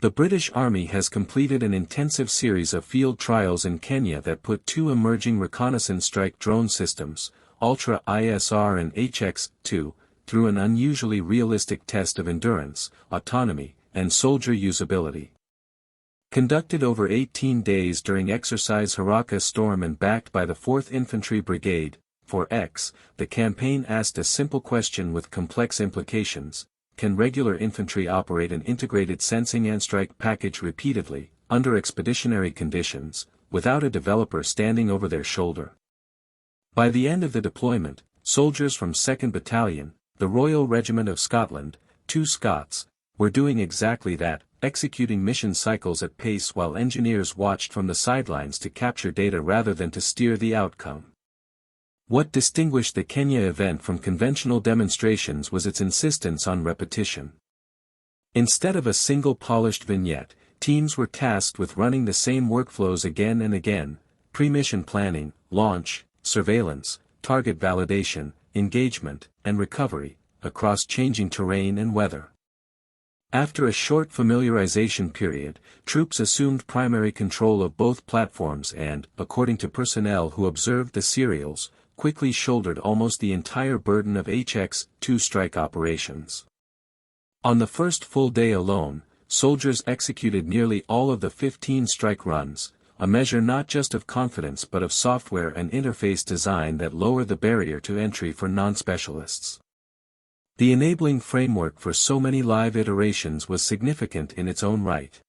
The British Army has completed an intensive series of field trials in Kenya that put two emerging reconnaissance strike drone systems, Altra ISR and HX-2, through an unusually realistic test of endurance, autonomy, and soldier usability. Conducted over 18 days during Exercise HARAKA STORM and backed by the 4th Infantry Brigade, 4X, the campaign asked a simple question with complex implications. Can regular infantry operate an integrated sensing and strike package repeatedly, under expeditionary conditions, without a developer standing over their shoulder? By the end of the deployment, soldiers from 2nd Battalion, the Royal Regiment of Scotland, 2 SCOTS, were doing exactly that, executing mission cycles at pace while engineers watched from the sidelines to capture data rather than to steer the outcome. What distinguished the Kenya event from conventional demonstrations was its insistence on repetition. Instead of a single polished vignette, teams were tasked with running the same workflows again and again: pre-mission planning, launch, surveillance, target validation, engagement, and recovery, across changing terrain and weather. After a short familiarization period, troops assumed primary control of both platforms and, according to personnel who observed the serials, quickly shouldered almost the entire burden of HX-2 strike operations. On the first full day alone, soldiers executed nearly all of the 15 strike runs, a measure not just of confidence but of software and interface design that lower the barrier to entry for non-specialists. The enabling framework for so many live iterations was significant in its own right.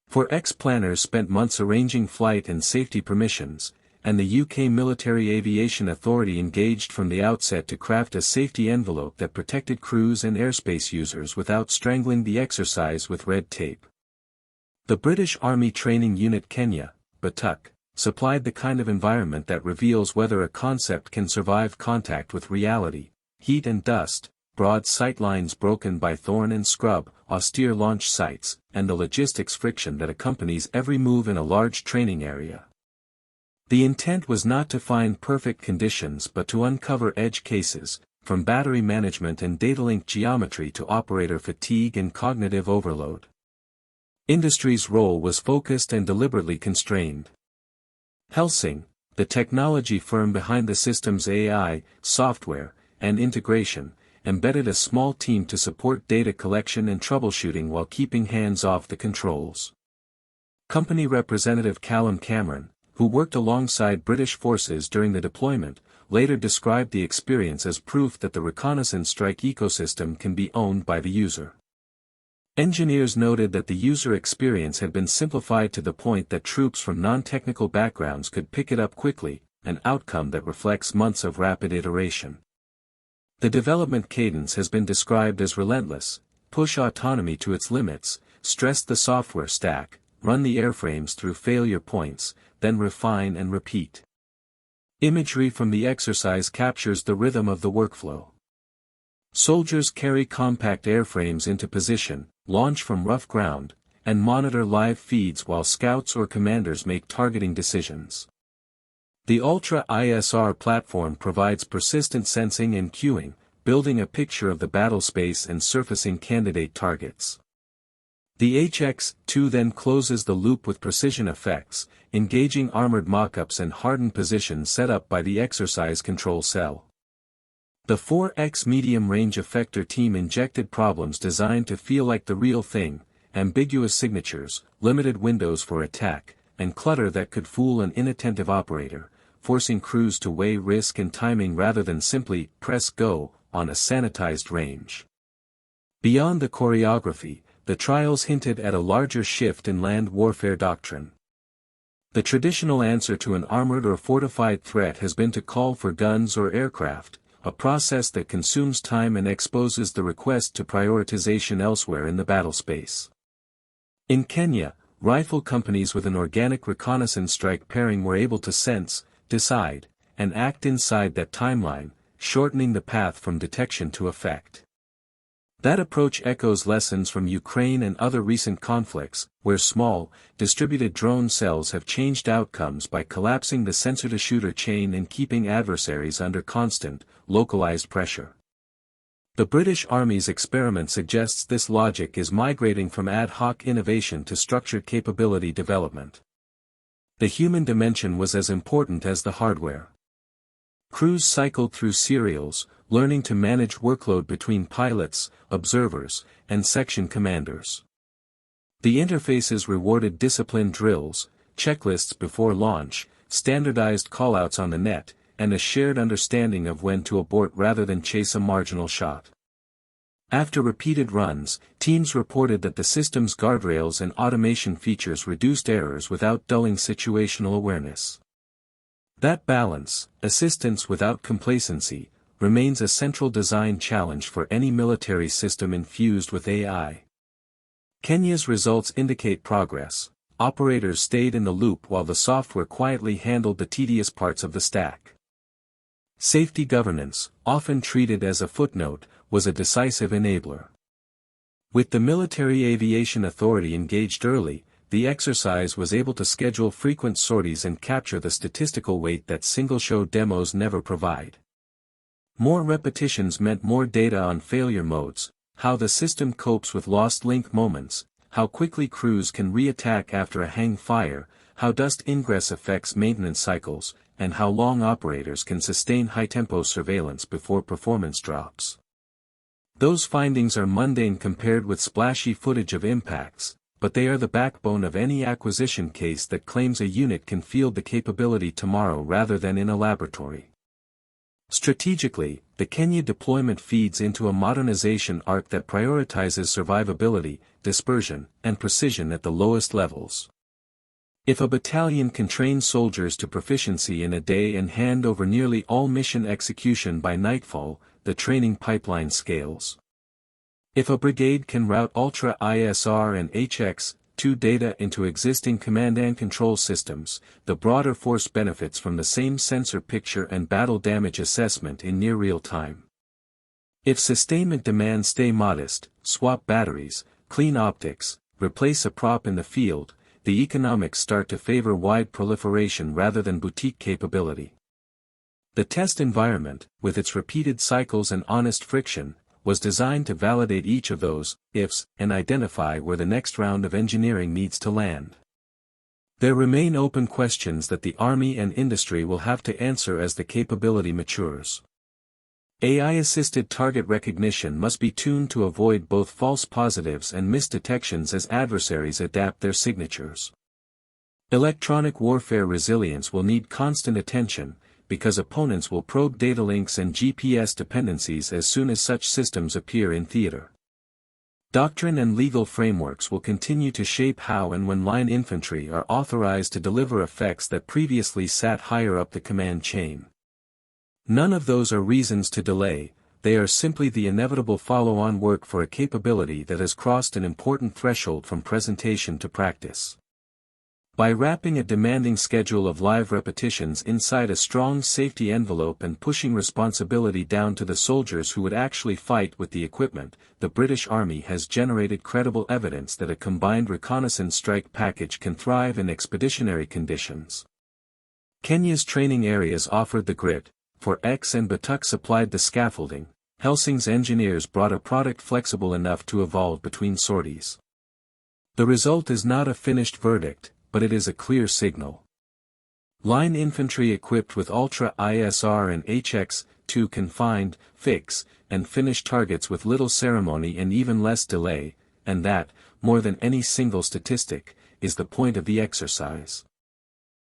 4X planners spent months arranging flight and safety permissions, and the UK Military Aviation Authority engaged from the outset to craft a safety envelope that protected crews and airspace users without strangling the exercise with red tape. The British Army Training Unit Kenya, BATUK, supplied the kind of environment that reveals whether a concept can survive contact with reality: heat and dust, broad sightlines broken by thorn and scrub, austere launch sites, and the logistics friction that accompanies every move in a large training area. The intent was not to find perfect conditions but to uncover edge cases, from battery management and data link geometry to operator fatigue and cognitive overload. Industry's role was focused and deliberately constrained. Helsing, the technology firm behind the system's AI, software, and integration, embedded a small team to support data collection and troubleshooting while keeping hands off the controls. Company representative Callum Cameron, who worked alongside British forces during the deployment, later described the experience as proof that the reconnaissance strike ecosystem can be owned by the user. Engineers noted that the user experience had been simplified to the point that troops from non-technical backgrounds could pick it up quickly, an outcome that reflects months of rapid iteration. The development cadence has been described as relentless: push autonomy to its limits, stress the software stack, run the airframes through failure points, then refine and repeat. Imagery from the exercise captures the rhythm of the workflow. Soldiers carry compact airframes into position, launch from rough ground, and monitor live feeds while scouts or commanders make targeting decisions. The Altra ISR platform provides persistent sensing and cueing, building a picture of the battle space and surfacing candidate targets. The HX-2 then closes the loop with precision effects, engaging armored mock-ups and hardened positions set up by the exercise control cell. The 4X Medium Range Effector team injected problems designed to feel like the real thing: ambiguous signatures, limited windows for attack, and clutter that could fool an inattentive operator, forcing crews to weigh risk and timing rather than simply press go on a sanitized range. Beyond the choreography, the trials hinted at a larger shift in land warfare doctrine. The traditional answer to an armored or fortified threat has been to call for guns or aircraft, a process that consumes time and exposes the request to prioritization elsewhere in the battle space. In Kenya, rifle companies with an organic reconnaissance strike pairing were able to sense, decide, and act inside that timeline, shortening the path from detection to effect. That approach echoes lessons from Ukraine and other recent conflicts, where small, distributed drone cells have changed outcomes by collapsing the sensor-to-shooter chain and keeping adversaries under constant, localized pressure. The British Army's experiment suggests this logic is migrating from ad hoc innovation to structured capability development. The human dimension was as important as the hardware. Crews cycled through serials, learning to manage workload between pilots, observers, and section commanders. The interfaces rewarded disciplined drills, checklists before launch, standardized callouts on the net, and a shared understanding of when to abort rather than chase a marginal shot. After repeated runs, teams reported that the system's guardrails and automation features reduced errors without dulling situational awareness. That balance, assistance without complacency, remains a central design challenge for any military system infused with AI. Kenya's results indicate progress. Operators stayed in the loop while the software quietly handled the tedious parts of the stack. Safety governance, often treated as a footnote, was a decisive enabler. With the Military Aviation Authority engaged early, the exercise was able to schedule frequent sorties and capture the statistical weight that single-show demos never provide. More repetitions meant more data on failure modes, how the system copes with lost link moments, how quickly crews can re-attack after a hang fire, how dust ingress affects maintenance cycles, and how long operators can sustain high-tempo surveillance before performance drops. Those findings are mundane compared with splashy footage of impacts, but they are the backbone of any acquisition case that claims a unit can field the capability tomorrow rather than in a laboratory. Strategically, the Kenya deployment feeds into a modernization arc that prioritizes survivability, dispersion, and precision at the lowest levels. If a battalion can train soldiers to proficiency in a day and hand over nearly all mission execution by nightfall, the training pipeline scales. If a brigade can route Altra ISR and HX-2 data into existing command and control systems, the broader force benefits from the same sensor picture and battle damage assessment in near real time. If sustainment demands stay modest, swap batteries, clean optics, replace a prop in the field, the economics start to favor wide proliferation rather than boutique capability. The test environment, with its repeated cycles and honest friction, was designed to validate each of those ifs and identify where the next round of engineering needs to land. There remain open questions that the Army and industry will have to answer as the capability matures. AI-assisted target recognition must be tuned to avoid both false positives and misdetections as adversaries adapt their signatures. Electronic warfare resilience will need constant attention, because opponents will probe data links and GPS dependencies as soon as such systems appear in theater. Doctrine and legal frameworks will continue to shape how and when line infantry are authorized to deliver effects that previously sat higher up the command chain. None of those are reasons to delay, they are simply the inevitable follow-on work for a capability that has crossed an important threshold from presentation to practice. By wrapping a demanding schedule of live repetitions inside a strong safety envelope and pushing responsibility down to the soldiers who would actually fight with the equipment, the British Army has generated credible evidence that a combined reconnaissance strike package can thrive in expeditionary conditions. Kenya's training areas offered the grit, for X and BATUK supplied the scaffolding. Helsing's engineers brought a product flexible enough to evolve between sorties. The result is not a finished verdict, but it is a clear signal. Line infantry equipped with Altra ISR and HX-2 can find, fix, and finish targets with little ceremony and even less delay, and that, more than any single statistic, is the point of the exercise.